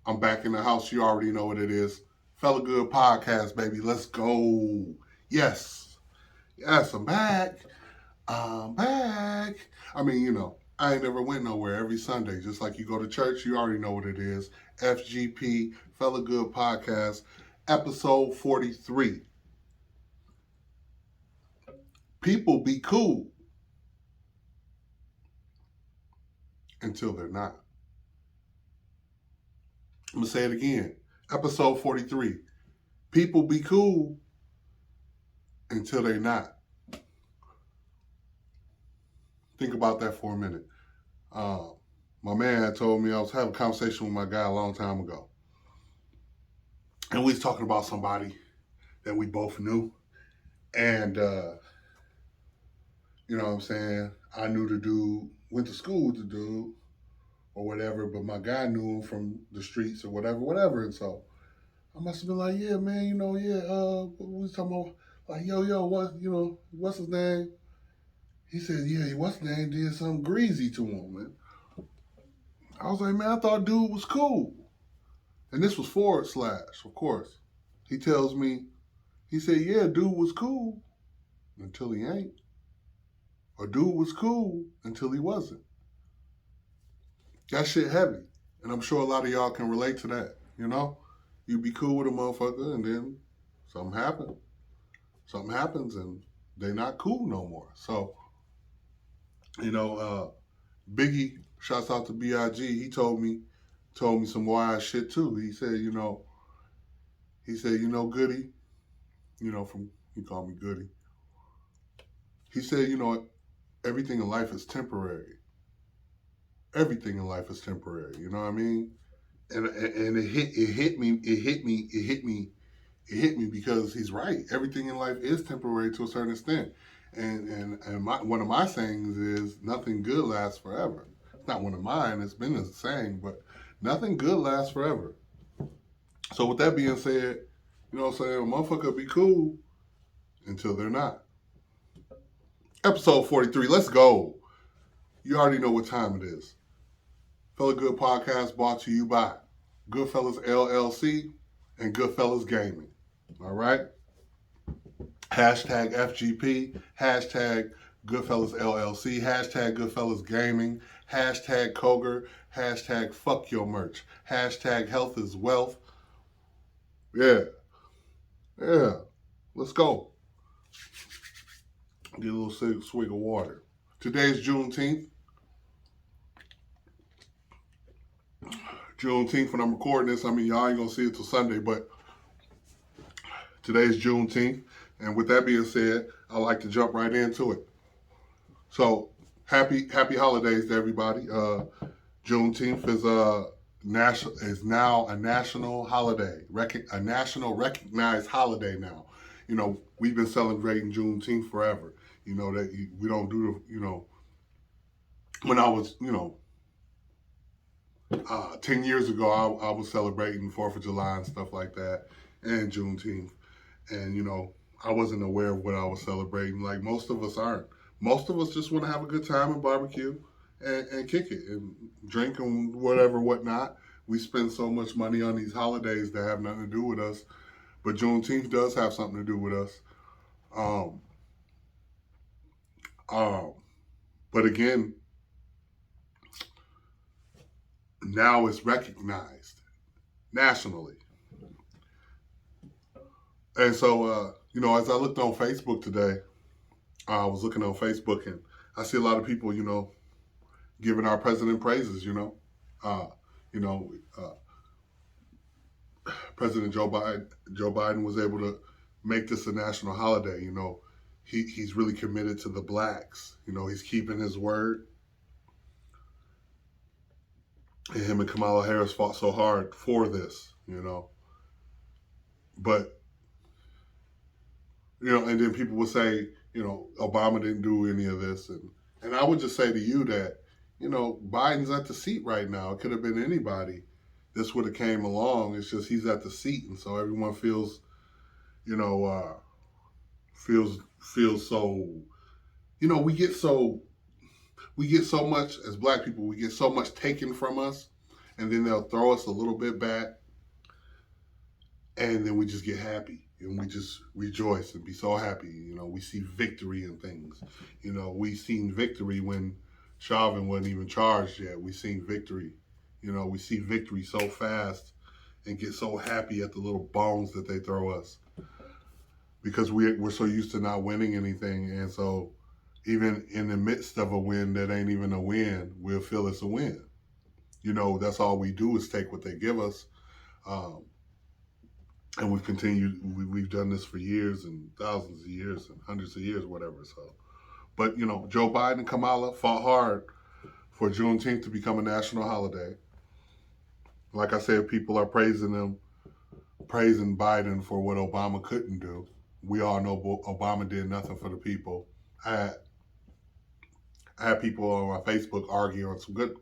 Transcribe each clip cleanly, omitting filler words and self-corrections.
I'm back in the house. You already know what it is. Fellagood Podcast, baby. Let's go. Yes. Yes, I'm back. I'm back. I mean, I ain't never went nowhere every Sunday. Just like you go to church, you already know what it is. FGP, Fellagood Podcast, episode 43. People be cool until they're not. I'm going to say it again. Episode 43. People be cool until they're not. Think about that for a minute. My man had told me I was having a conversation with my guy a long time ago. And we was talking about somebody that we both knew. And, you know what I'm saying? I knew the dude, went to school with the dude or whatever, but my guy knew him from the streets or whatever. And so I must have been like, yeah, man, we was talking about, like, what's his name? He said, yeah, what's his name did something greasy to him, man. I was like, man, I thought dude was cool. And this was / of course. He tells me, he said, yeah, dude was cool until he ain't. Or dude was cool until he wasn't. That shit heavy. And I'm sure a lot of y'all can relate to that, You be cool with a motherfucker and then something happens. Something happens and they not cool no more. So, Biggie, shouts out to B.I.G., he told me some wise shit too. He said, Goody, he called me Goody. He said, everything in life is temporary. Everything in life is temporary, you know what I mean? And it hit me because he's right. Everything in life is temporary to a certain extent. And one of my sayings is nothing good lasts forever. It's not one of mine, it's been a saying, but nothing good lasts forever. So with that being said, a motherfucker be cool until they're not. Episode 43, let's go. You already know what time it is. Fellagood Podcast brought to you by Goodfellas LLC and Goodfellas Gaming. All right? Hashtag FGP, hashtag Goodfellas LLC, hashtag Goodfellas Gaming, hashtag Koger, hashtag fuck your merch, hashtag health is wealth. Yeah. Let's go. Get a little swig of water. Today's Juneteenth. When I'm recording this, y'all ain't gonna see it till Sunday, but today's Juneteenth. And with that being said, I'd like to jump right into it. So, happy holidays to everybody. Juneteenth is now a national holiday, a national recognized holiday now. We've been celebrating Juneteenth forever. That we don't do when I was, 10 years ago, I was celebrating 4th of July and stuff like that, and Juneteenth. And, I wasn't aware of what I was celebrating. Like most of us aren't. Most of us just want to have a good time and barbecue and kick it and drink and whatnot. We spend so much money on these holidays that have nothing to do with us. But Juneteenth does have something to do with us. But again, now it's recognized nationally. And so, as I looked on Facebook today, I was looking on Facebook and I see a lot of people, giving our president praises, President Joe Biden was able to make this a national holiday. He's really committed to the blacks. He's keeping his word. And him and Kamala Harris fought so hard for this, But, and then people would say, Obama didn't do any of this. And I would just say to you that, Biden's at the seat right now. It could have been anybody. This would have came along. It's just he's at the seat. And so everyone feels, feels so, we get so much, as black people, we get so much taken from us. and then they'll throw us a little bit back, and then we just get happy. And we just rejoice and be so happy. We see victory in things. We seen victory when Chauvin wasn't even charged yet. We seen victory. We see victory so fast and get so happy at the little bones that they throw us. Because we're so used to not winning anything. And so even in the midst of a win that ain't even a win, we'll feel it's a win. That's all we do is take what they give us. And we've done this for years and thousands of years and hundreds of years, whatever. So, but, Joe Biden and Kamala fought hard for Juneteenth to become a national holiday. Like I said, people are praising Biden for what Obama couldn't do. We all know Obama did nothing for the people. I had people on my Facebook arguing, some good,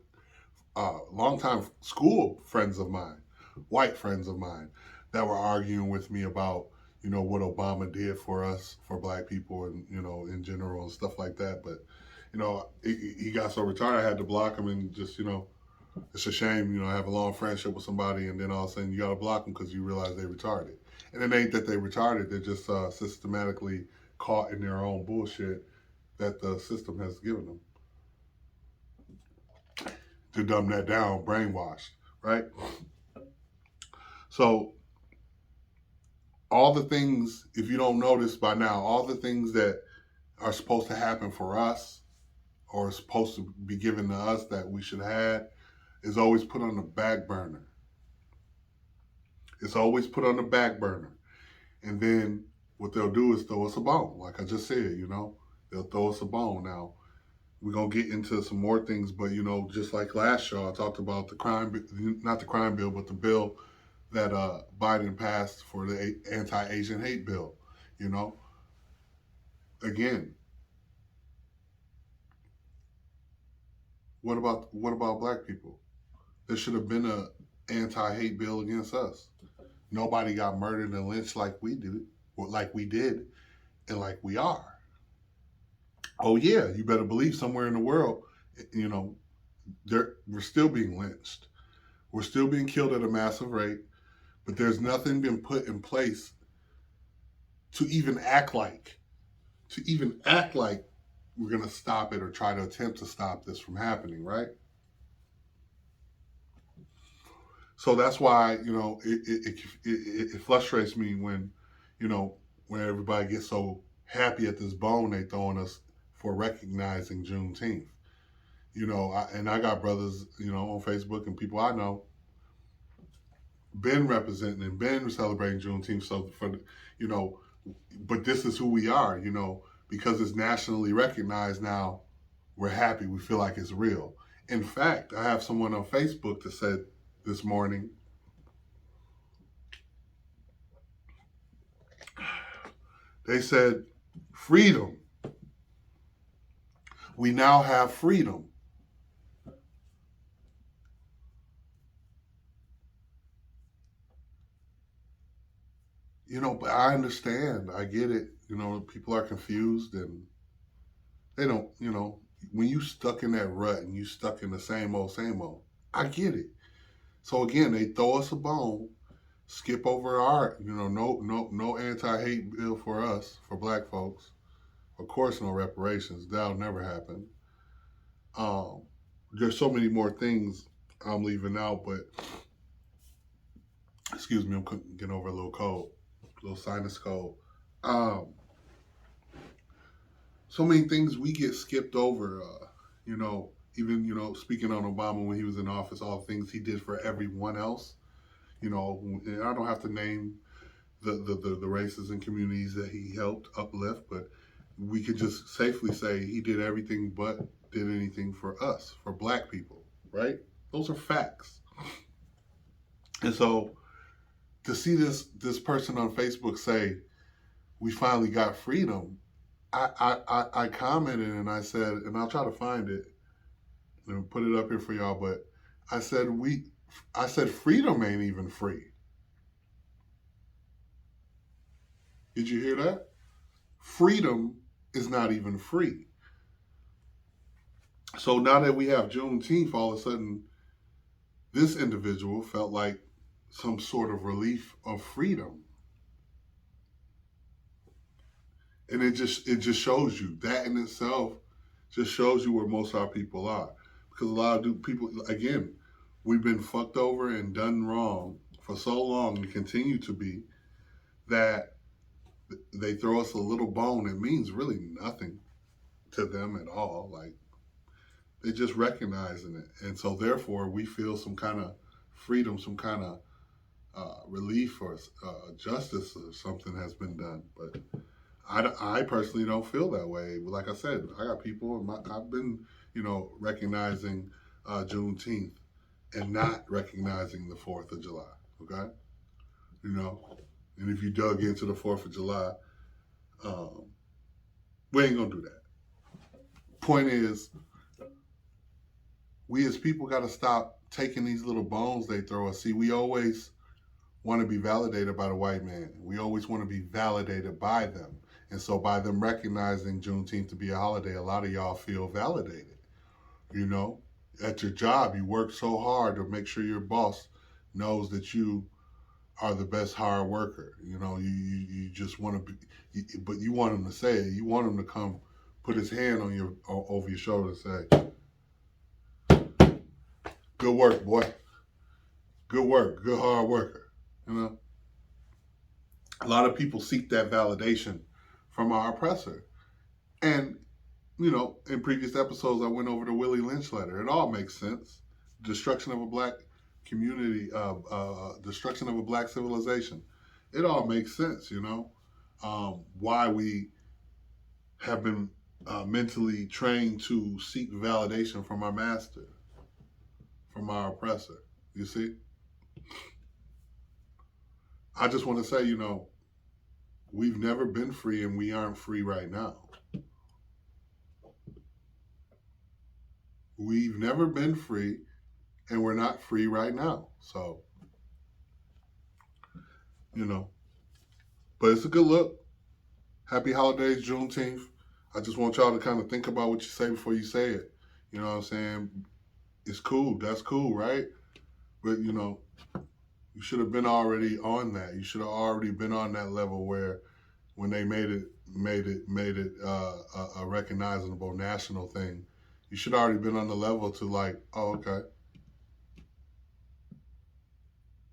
longtime school friends of mine, white friends of mine, that were arguing with me about, what Obama did for us, for black people, and, in general and stuff like that. But, he got so retarded, I had to block him and just, it's a shame, have a long friendship with somebody and then all of a sudden you got to block them because you realize they retarded. And it ain't that they retarded, they're just systematically caught in their own bullshit that the system has given them. To dumb that down, brainwashed, right? So, all the things, if you don't notice by now, all the things that are supposed to happen for us or supposed to be given to us that we should have had is always put on the back burner. It's always put on the back burner. And then what they'll do is throw us a bone. Like I just said, they'll throw us a bone. Now, we're going to get into some more things, but, just like last show, I talked about not the crime bill, but the bill that Biden passed for the anti-Asian hate bill, Again, what about black people? There should have been an anti-hate bill against us. Nobody got murdered and lynched like we did, and like we are. Oh yeah, you better believe somewhere in the world, we're still being lynched. We're still being killed at a massive rate, but there's nothing been put in place to even act like we're going to stop it or try to attempt to stop this from happening, right? So that's why, it frustrates me when everybody gets so happy at this bone they throwing us for recognizing Juneteenth. And I got brothers, on Facebook and people I know been representing and been celebrating Juneteenth. So but this is who we are, because it's nationally recognized now. We're happy. We feel like it's real. In fact, I have someone on Facebook that said this morning, they said, freedom. We now have freedom. But I understand. I get it. People are confused and they don't, when you stuck in that rut and you stuck in the same old, I get it. So again, they throw us a bone, skip over our, no anti-hate bill for us, for black folks. Of course, no reparations. That'll never happen. There's so many more things I'm leaving out, but excuse me, I'm getting over a little sinus cold. So many things we get skipped over, even, speaking on Obama when he was in office, all the things he did for everyone else, and I don't have to name the races and communities that he helped uplift, but we could just safely say he did everything but did anything for us, for black people, right? Those are facts. And so to see this person on Facebook say, we finally got freedom, I commented and I said, and I'll try to find it and put it up here for y'all, but I said freedom ain't even free. Did you hear that? Freedom is not even free. So now that we have Juneteenth, all of a sudden, this individual felt like some sort of relief of freedom. And it just shows you, that in itself just shows you where most of our people are. Because a lot of people, again, we've been fucked over and done wrong for so long and continue to be, that they throw us a little bone. It means really nothing to them at all. Like, they're just recognizing it. And so therefore we feel some kind of freedom, some kind of relief or justice or something has been done. But I personally don't feel that way. Like I said, I got people, I've been, recognizing Juneteenth and not recognizing the 4th of July, okay? And if you dug into the 4th of July, we ain't gonna do that. Point is, we as people gotta stop taking these little bones they throw us. See, we always want to be validated by the white man. We always want to be validated by them. And so by them recognizing Juneteenth to be a holiday, a lot of y'all feel validated. At your job, you work so hard to make sure your boss knows that you are the best hard worker. You just want to be, but you want him to say it. You want him to come put his hand on over your shoulder and say, good work, boy. Good work, good hard worker. A lot of people seek that validation from our oppressor. And, in previous episodes, I went over the Willie Lynch letter. It all makes sense. Destruction of a black community, destruction of a black civilization. It all makes sense, why we have been mentally trained to seek validation from our master, from our oppressor. You see? I just want to say, we've never been free and we aren't free right now. We've never been free and we're not free right now. So, but it's a good look. Happy holidays, Juneteenth. I just want y'all to kind of think about what you say before you say it. You know what I'm saying? It's cool. That's cool, right? But, you should have been already on that. You should have already been on that level where when they made it a recognizable national thing, you should have already been on the level to like, oh, okay.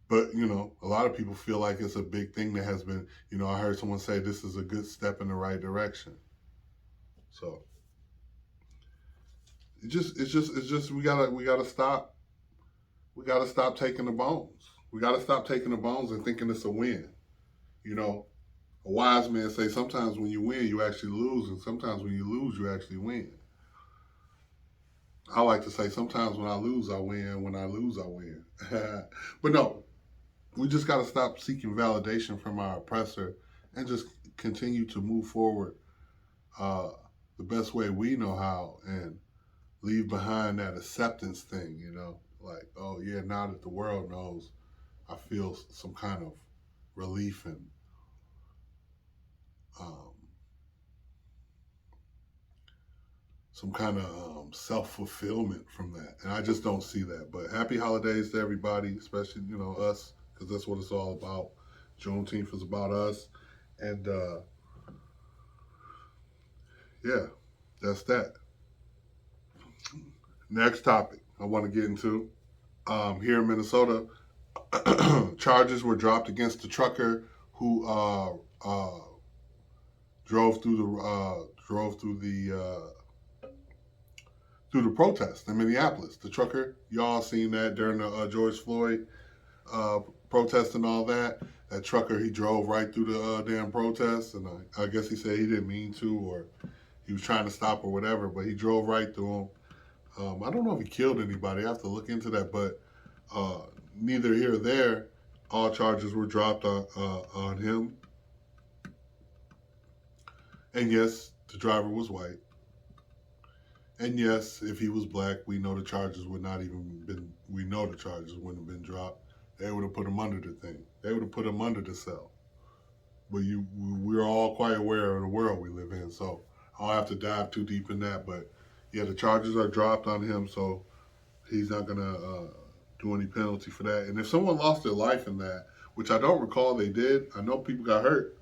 But, a lot of people feel like it's a big thing that has been, I heard someone say this is a good step in the right direction. So it's just we gotta stop. We gotta stop taking the bones. We gotta stop taking the bones and thinking it's a win. A wise man say sometimes when you win, you actually lose, and sometimes when you lose, you actually win. I like to say sometimes when I lose, I win. When I lose, I win. But no, we just got to stop seeking validation from our oppressor and just continue to move forward the best way we know how and leave behind that acceptance thing, like, oh yeah, now that the world knows, I feel some kind of relief and some kind of self-fulfillment from that. And I just don't see that. But happy holidays to everybody, especially, us, because that's what it's all about. Juneteenth is about us. And, yeah, that's that. Next topic I want to get into. Here in Minnesota, charges were dropped against the trucker who drove through the protest in Minneapolis. The trucker, y'all seen that during the George Floyd protest and all that. That trucker, he drove right through the damn protest, and I guess he said he didn't mean to, or he was trying to stop or whatever, but he drove right through him. I don't know if he killed anybody. I have to look into that, but neither here or there. All charges were dropped on him. And yes, the driver was white. And yes, if he was black, we know the charges would not even been. We know the charges wouldn't have been dropped. They would have put him under the thing. They would have put him under the cell. But we're all quite aware of the world we live in, so I don't have to dive too deep in that. But yeah, the charges are dropped on him, so he's not gonna do any penalty for that. And if someone lost their life in that, which I don't recall they did, I know people got hurt.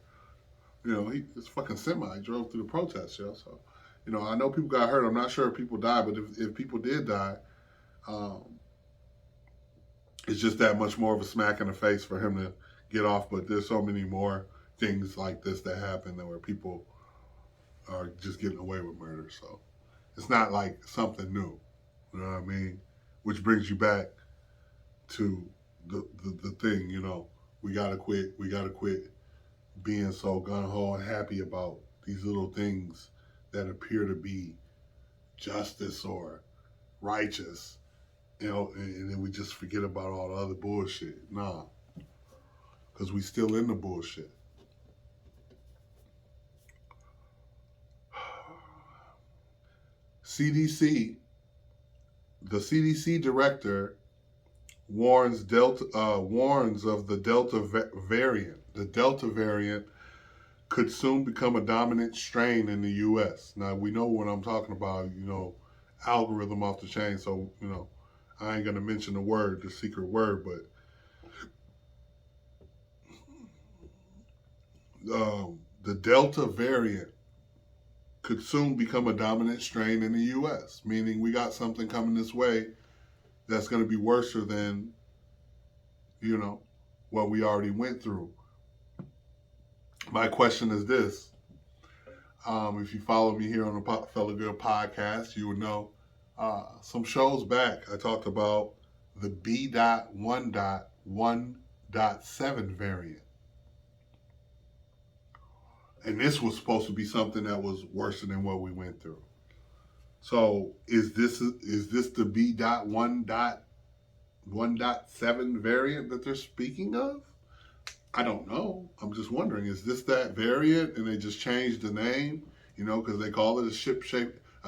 You know, this fucking semi drove through the protest, yo. So, you know, I know people got hurt. I'm not sure if people died, but if people did die, it's just that much more of a smack in the face for him to get off. But there's so many more things like this that happen where people are just getting away with murder. So it's not like something new. You know what I mean? Which brings you back to the thing, you know, we gotta quit being so gung-ho and happy about these little things that appear to be justice or righteous, you know, and then we just forget about all the other bullshit. Nah, because we still in the bullshit. CDC, the CDC director warns of the Delta variant. The Delta variant could soon become a dominant strain in the U.S. Now, we know what I'm talking about, you know, algorithm off the chain, so, you know, I ain't going to mention the secret word, but the Delta variant could soon become a dominant strain in the U.S., meaning we got something coming this way that's going to be worse than, you know, what we already went through. My question is this. If you follow me here on the Fellagood Podcast, you would know some shows back I talked about the B.1.1.7 variant. And this was supposed to be something that was worse than what we went through. So is this the B.1.1.7 variant that they're speaking of? I don't know. I'm just wondering, is this that variant and they just changed the name, you know, because they call it a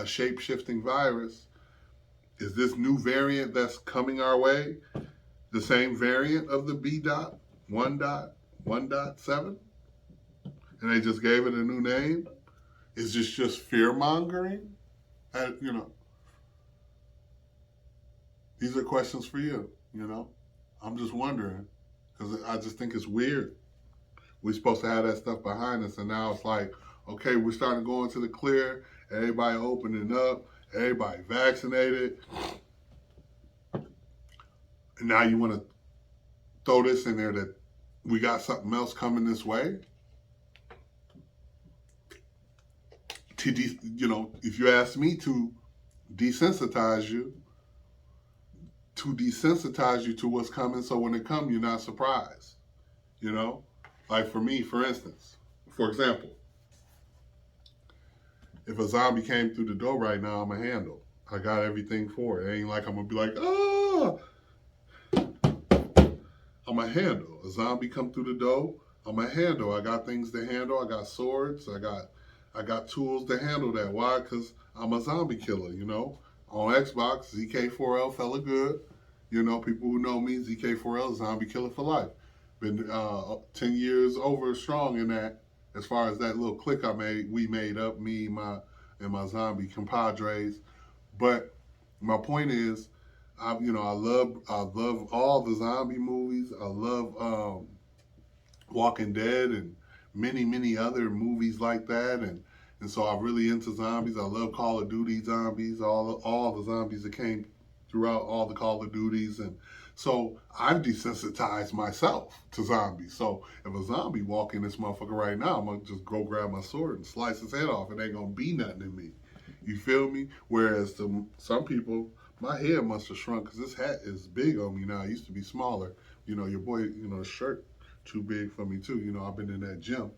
shape-shifting virus? Is this new variant that's coming our way the same variant of the B.1.1.7? And they just gave it a new name? Is this just fear-mongering? You know, these are questions for you, you know? I'm just wondering, because I just think it's weird. We're supposed to have that stuff behind us, and now it's like, okay, we're starting to go into the clear, everybody opening up, everybody vaccinated. And now you want to throw this in there that we got something else coming this way? You know, if you ask me to desensitize you to what's coming, so when it comes, you're not surprised. You know, like for me, for example, if a zombie came through the door right now, I'm a handle. I got everything for it. It ain't like I'm gonna be like, oh, I'm a handle. A zombie come through the door, I'm a handle. I got things to handle. I got swords. I got tools to handle that. Why? Because I'm a zombie killer, you know. On Xbox, ZK4L Fellagood. You know, people who know me, ZK4L, zombie killer for life. Been 10 years over strong in that, as far as that little clique we made up, me, and my zombie compadres. But my point is, I love all the zombie movies. I love Walking Dead and many other movies like that, and so I'm really into zombies. I love Call of Duty zombies, all the zombies that came throughout all the Call of Duties, and so I've desensitized myself to zombies. So if a zombie walk in this motherfucker right now, I'm gonna just go grab my sword and slice his head off. It ain't gonna be nothing in me. You feel me? Whereas to some people, my head must have shrunk because this hat is big on me now. It used to be smaller. You know, your boy, you know, the shirt too big for me too. You know, I've been in that gym.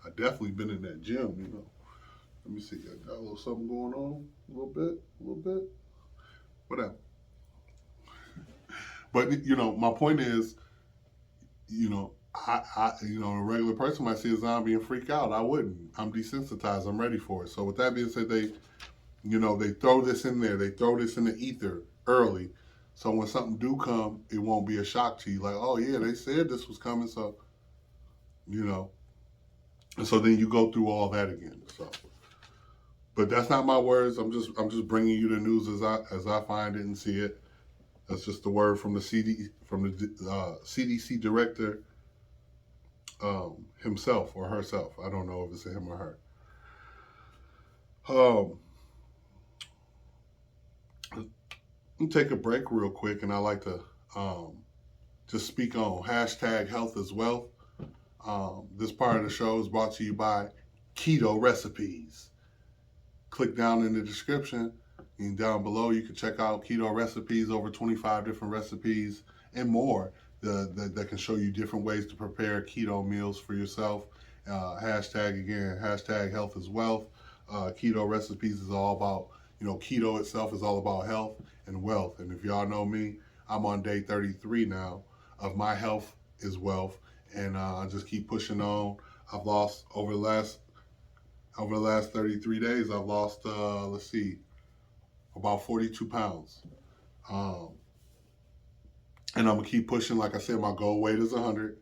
I definitely been in that gym, you know. Let me see, I got a little something going on, a little bit, whatever. But, you know, my point is, you know, a regular person might see a zombie and freak out. I wouldn't. I'm desensitized. I'm ready for it. So with that being said, they throw this in there. They throw this in the ether early. So when something do come, it won't be a shock to you. Like, oh yeah, they said this was coming, so, you know. And so then you go through all that again. So, but that's not my words. I'm just bringing you the news as I find it and see it. That's just the word from the CDC director himself or herself. I don't know if it's a him or her. Let me take a break real quick, and I like to just speak on hashtag health is wealth. This part of the show is brought to you by Keto Recipes. Click down in the description, and down below you can check out Keto Recipes, over 25 different recipes and more that can show you different ways to prepare keto meals for yourself. Hashtag health is wealth. Keto Recipes is all about, keto itself is all about health and wealth. And if y'all know me, I'm on day 33 now of my health is wealth, and I just keep pushing on. I've lost over the last 33 days. I've lost about 42 pounds, and I'm gonna keep pushing. Like I said, my goal weight is 100,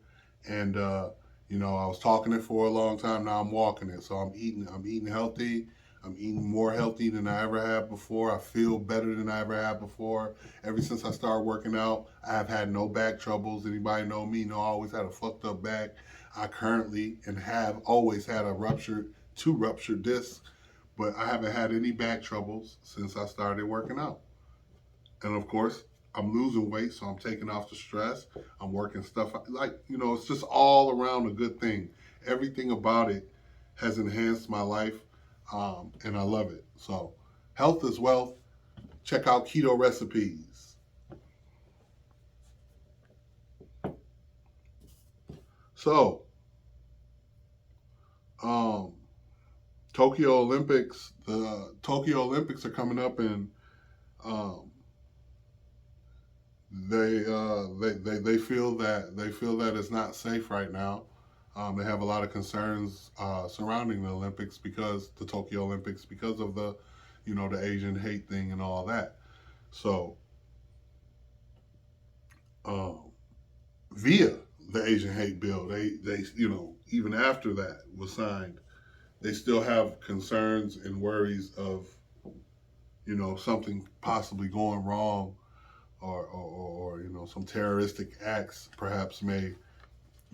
and I was talking it for a long time. Now I'm walking it. So I'm eating healthy. I'm eating more healthy than I ever have before. I feel better than I ever have before. Ever since I started working out, I have had no back troubles. Anybody know me? I always had a fucked up back. I currently and have always had two ruptured discs, but I haven't had any back troubles since I started working out. And of course, I'm losing weight, so I'm taking off the stress. I'm working stuff it's just all around a good thing. Everything about it has enhanced my life, and I love it. So, health is wealth. Check out Keto Recipes. So, Tokyo Olympics. The Tokyo Olympics are coming up, and they feel that it's not safe right now. They have a lot of concerns surrounding the Olympics, because the Tokyo Olympics, because of the Asian hate thing and all that. So via the Asian hate bill, they even after that was signed, they still have concerns and worries of something possibly going wrong, or some terroristic acts perhaps may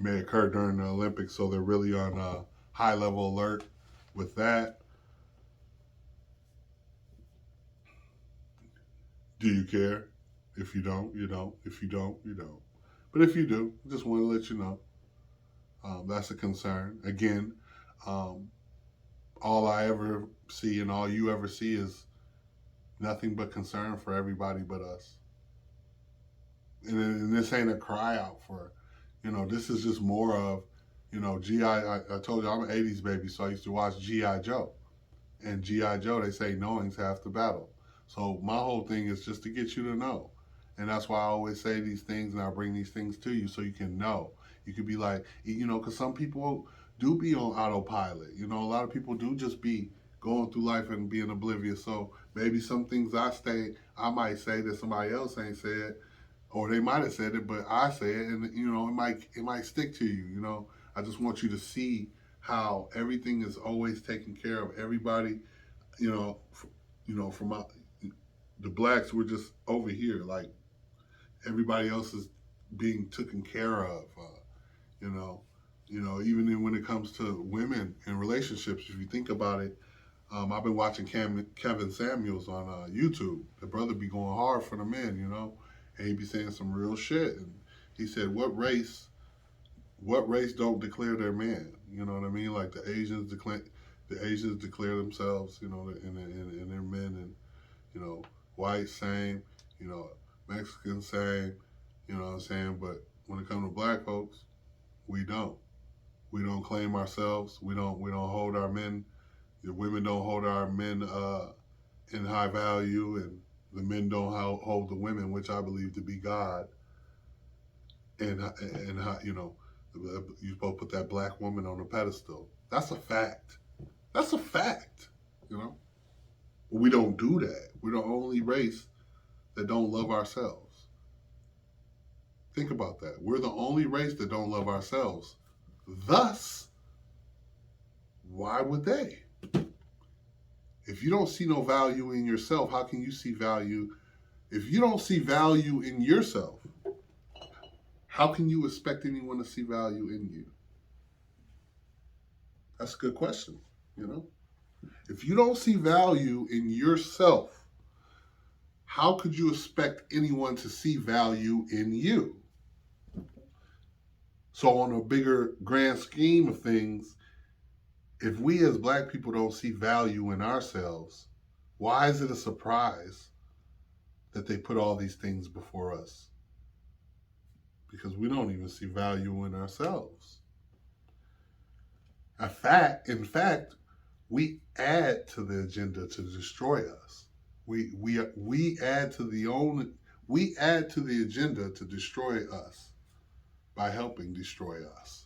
occur during the Olympics. So they're really on a high level alert with that. Do you care? If you don't, you don't. If you don't, you don't. But if you do, I just want to let you know that's a concern. Again, all I ever see and all you ever see is nothing but concern for everybody but us. And this ain't a cry out for, this is just more of, I told you I'm an 80s baby, so I used to watch G.I. Joe. And G.I. Joe, they say knowing's half the battle. So my whole thing is just to get you to know. And that's why I always say these things, and I bring these things to you so you can know. You could be like, because some people do be on autopilot. A lot of people do just be going through life and being oblivious. So maybe some things I might say that somebody else ain't said, or they might have said it, but I say it, and it might stick to you. I just want you to see how everything is always taken care of. Everybody, from the blacks, we're just over here, like everybody else is being taken care of. Even when it comes to women and relationships, if you think about it, I've been watching Kevin Samuels on YouTube. The brother be going hard for the men, and he be saying some real shit. And he said, what race don't declare their man? You know what I mean? Like the Asians declare themselves, and their men, and white same, Mexican same, you know what I'm saying? But when it comes to black folks, we don't. We don't claim ourselves. We don't hold our men. The women don't hold our men in high value, and the men don't hold the women, which I believe to be God. And you're supposed to put that black woman on a pedestal. That's a fact. That's a fact. But we don't do that. We're the only race that don't love ourselves. Think about that. We're the only race that don't love ourselves. Thus, why would they? If you don't see no value in yourself, how can you see value If you don't see value in yourself, how can you expect anyone to see value in you? That's a good question, you know? If you don't see value in yourself, how could you expect anyone to see value in you? So on a bigger grand scheme of things, if we as Black people don't see value in ourselves, why is it a surprise that they put all these things before us? Because we don't even see value in ourselves. In fact, we add to the agenda to destroy us. We add to the agenda to destroy us by helping destroy us.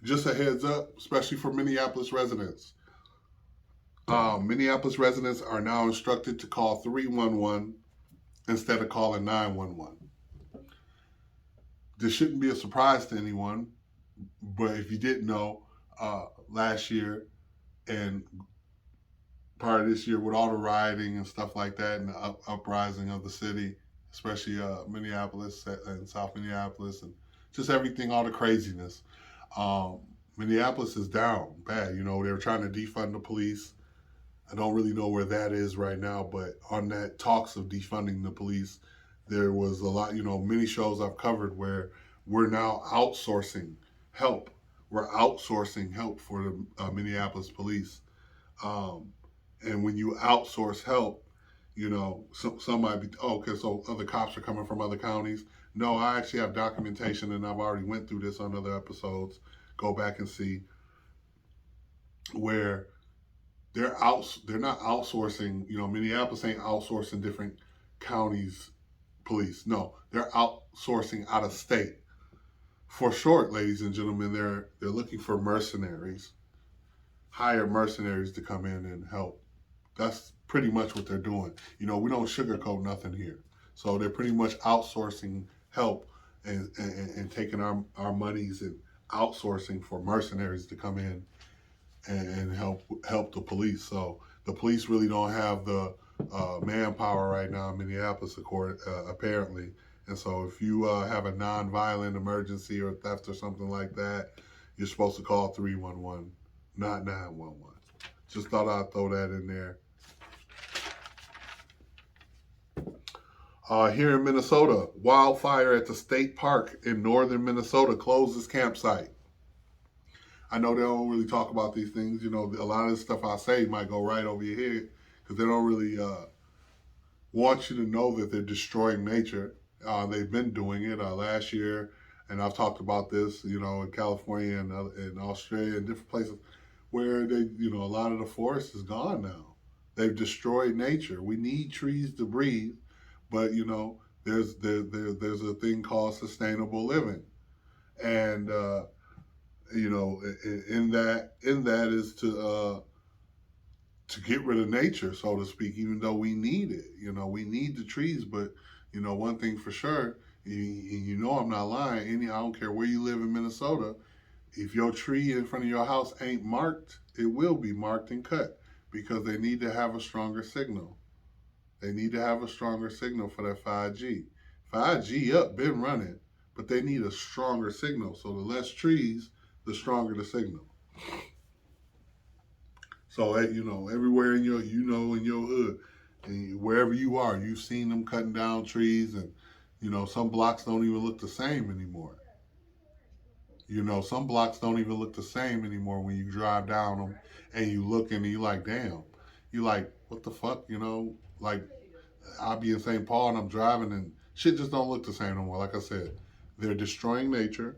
Just a heads up, especially for Minneapolis residents. Minneapolis residents are now instructed to call 311 instead of calling 911. This shouldn't be a surprise to anyone, but if you didn't know, last year and part of this year with all the rioting and stuff like that and the uprising of the city, especially Minneapolis and South Minneapolis and just everything, all the craziness, Minneapolis is down bad. You know, they were trying to defund the police. I don't really know where that is right now, but on that talks of defunding the police, there was a lot, you know, many shows I've covered where we're now outsourcing help. We're outsourcing help for the Minneapolis police. And when you outsource help, you know, some might be, okay, so other cops are coming from other counties. No, I actually have documentation, and I've already went through this on other episodes. Go back and see where they're not outsourcing, you know, Minneapolis ain't outsourcing different counties police. No, they're outsourcing out of state. For short, ladies and gentlemen, they're looking for mercenaries, hire mercenaries to come in and help. That's pretty much what they're doing. You know, we don't sugarcoat nothing here. So they're pretty much outsourcing help and taking our monies and outsourcing for mercenaries to come in and help the police. So the police really don't have the manpower right now in Minneapolis, apparently. And so if you have a non-violent emergency or theft or something like that, you're supposed to call 311, not 911. Just thought I'd throw that in there. Here in Minnesota, wildfire at the state park in northern Minnesota closes campsite. I know they don't really talk about these things. You know, a lot of the stuff I say might go right over your head because they don't really want you to know that they're destroying nature. They've been doing it last year, and I've talked about this, you know, in California and in Australia and different places where they, you know, a lot of the forest is gone now. They've destroyed nature. We need trees to breathe, but you know, there's a thing called sustainable living, and you know, in that is to get rid of nature, so to speak. Even though we need it, you know, we need the trees, but you know, one thing for sure, you know, I'm not lying. I don't care where you live in Minnesota. If your tree in front of your house ain't marked, it will be marked and cut because they need to have a stronger signal. They need to have a stronger signal for that 5G. 5G up, been running, but they need a stronger signal. So the less trees, the stronger the signal. So, you know, everywhere in your, you know, in your hood, and wherever you are, you've seen them cutting down trees, and, you know, some blocks don't even look the same anymore. You know, some blocks don't even look the same anymore when you drive down them and you look and you're like, damn. You're like, what the fuck, you know? Like, I'll be in St. Paul and I'm driving and shit just don't look the same no more. Like I said, they're destroying nature.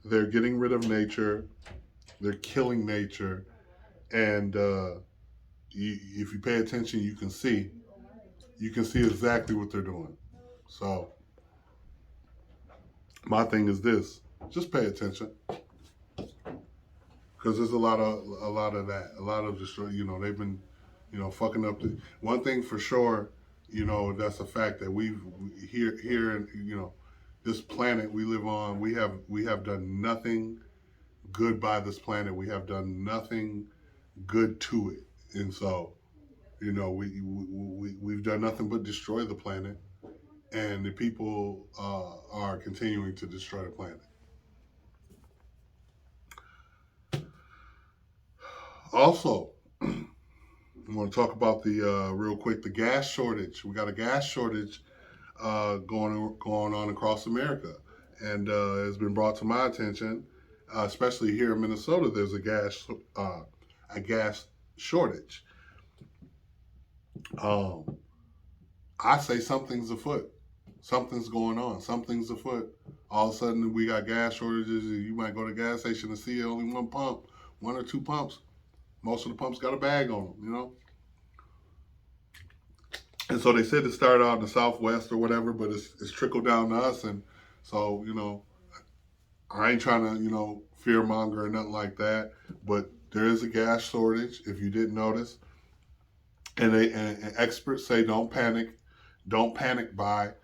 They're getting rid of nature. They're killing nature. And if you pay attention, you can see exactly what they're doing. So my thing is this: just pay attention, because there's a lot of that, a lot of destroy. You know, they've been, you know, fucking up. One thing for sure, you know, that's a fact that we've here in, you know, this planet we live on, we have done nothing good by this planet. We have done nothing good to it. And so, we've done nothing but destroy the planet. And the people are continuing to destroy the planet. Also, I want to talk about real quick, the gas shortage. We got a gas shortage going on across America. And it's been brought to my attention, especially here in Minnesota, there's a gas shortage. I say something's afoot. Something's going on. Something's afoot. All of a sudden, we got gas shortages. You might go to a gas station and see only one pump, one or two pumps. Most of the pumps got a bag on them, And so they said it started out in the Southwest or whatever, but it's trickled down to us. And so, I ain't trying to, fear monger or nothing like that. But there is a gas shortage, if you didn't notice. And experts say don't panic buy,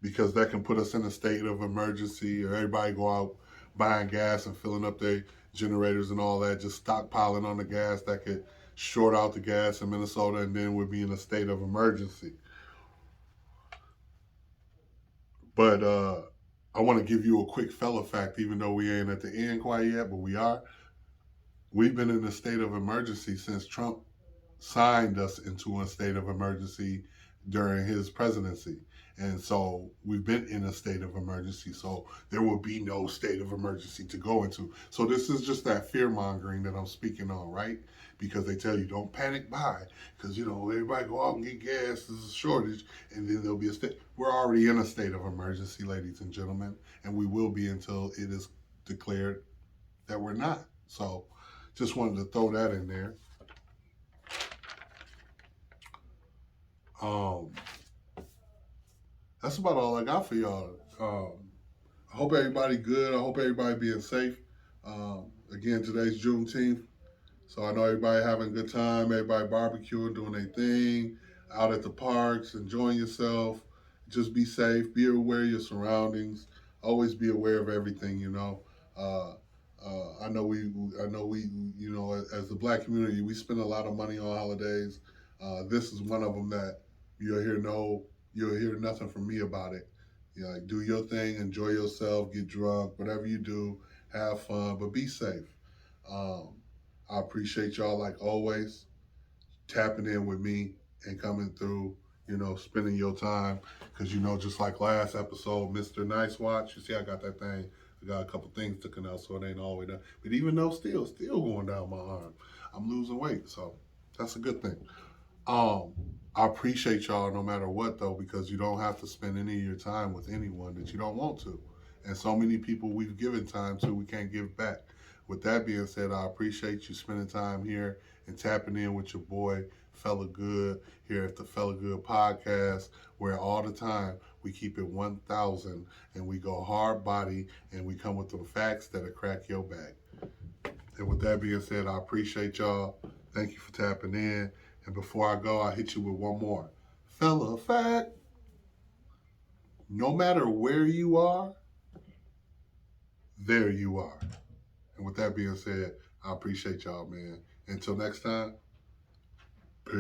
because that can put us in a state of emergency, or everybody go out buying gas and filling up their generators and all that, just stockpiling on the gas. That could short out the gas in Minnesota, and then we'd be in a state of emergency. But I want to give you a quick fella fact, even though we ain't at the end quite yet, but we are. We've been in a state of emergency since Trump signed us into a state of emergency during his presidency. And so we've been in a state of emergency. So there will be no state of emergency to go into. So this is just that fear mongering that I'm speaking on, right? Because they tell you don't panic buy, because everybody go out and get gas. There's a shortage, and then there'll be a state. We're already in a state of emergency, ladies and gentlemen, and we will be until it is declared that we're not. So just wanted to throw that in there. That's about all I got for y'all. I hope everybody good. I hope everybody being safe. Again, today's Juneteenth, so I know everybody having a good time. Everybody barbecuing, doing their thing, out at the parks, enjoying yourself. Just be safe. Be aware of your surroundings. Always be aware of everything. I know we, as the Black community, we spend a lot of money on holidays. This is one of them that you'll hear nothing from me about it. Do your thing, enjoy yourself, get drunk, whatever you do, have fun, but be safe. I appreciate y'all, like always, tapping in with me and coming through, spending your time. Because, just like last episode, Mr. Nice Watch, you see I got that thing. I got a couple things sticking out, so it ain't all the way down. But even though still going down my arm, I'm losing weight, so that's a good thing. I appreciate y'all no matter what, though, because you don't have to spend any of your time with anyone that you don't want to. And so many people we've given time to, we can't give back. With that being said, I appreciate you spending time here and tapping in with your boy, Fellagood, here at the Fellagood Podcast, where all the time we keep it 1,000 and we go hard body and we come with the facts that'll crack your back. And with that being said, I appreciate y'all. Thank you for tapping in. And before I go, I'll hit you with one more. Fella fact. No matter where you are, there you are. And with that being said, I appreciate y'all, man. Until next time, peace.